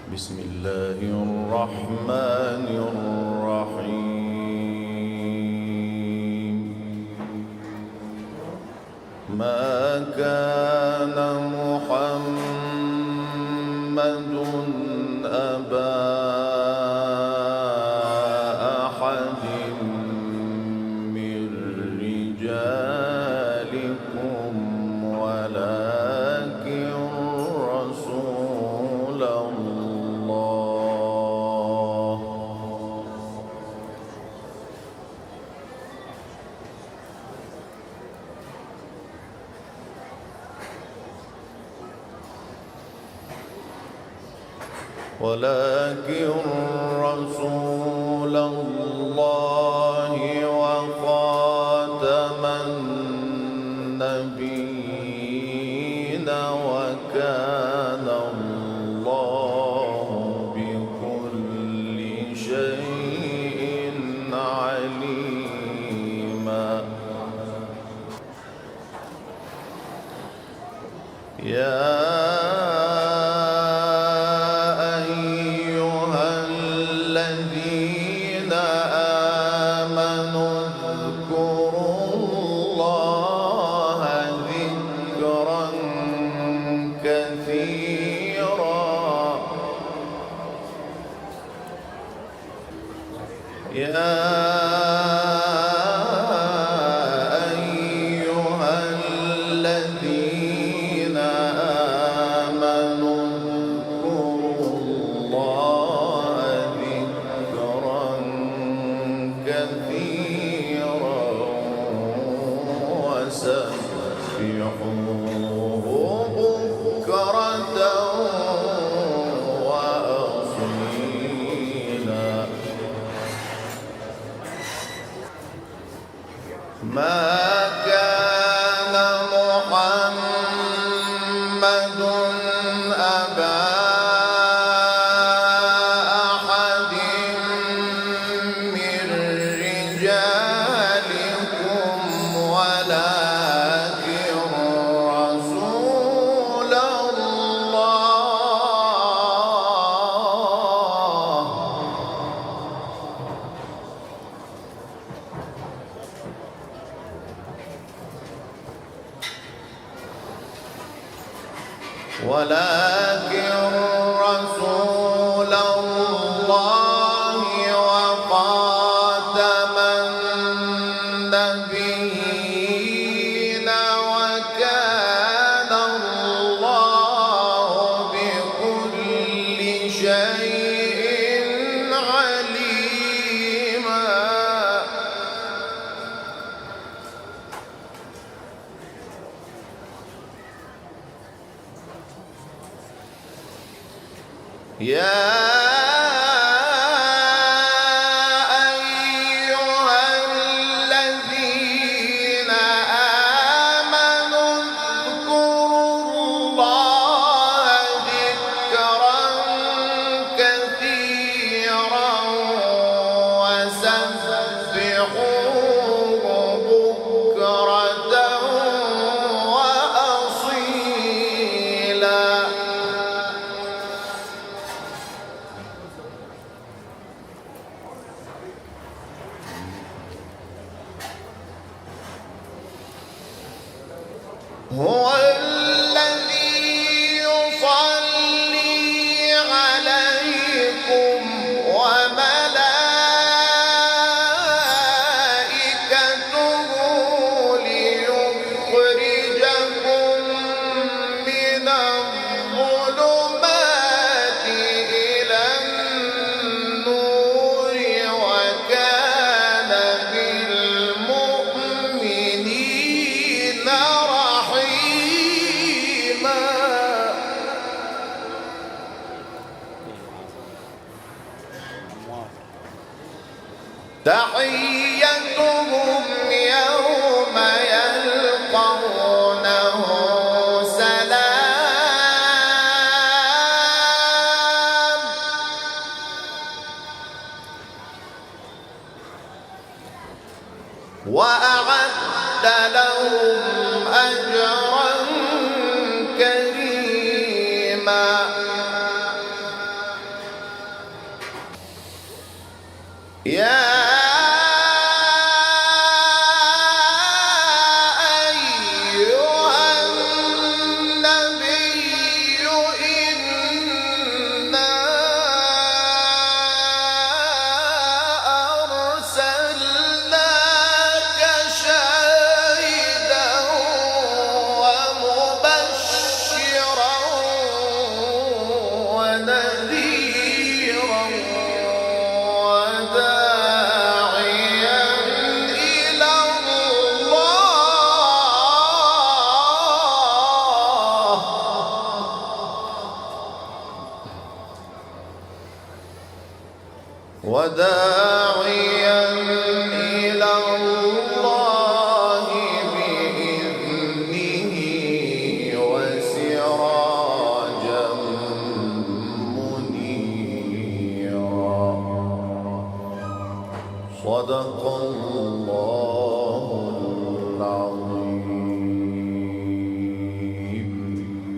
بسم الله الرحمن الرحيم. ما كان محمد أبا أحد من رجالكم ولكن رسول الله وخاتم النبيين وكان الله بكل شيء عليما. الذين آمنوا اذكروا الله ذكرا كثيرا. الذين آمنوا اذكروا الله ذكرا كثيرا وسبحوه بكرة وأصيلا. ما كان محمد أبا أحد من رجالكم ولكن رسول الله وخاتم النبيين وكان الله بكل شيء عليما. الذين آمنوا اذكروا الله ذكرا كثيرا وسبحوه بكرة وأصيلا. هو الذي يصلي عليكم وملائكته ليخرجكم من الظلمات إلى النور وكان بالمؤمنين رحيما. تحيتهم يوم يلقونه سلام وأعد لهم أجرا كريما. ونذيرا وداعيا إلى الله بإذنه وسراجا منيرا. صدق الله.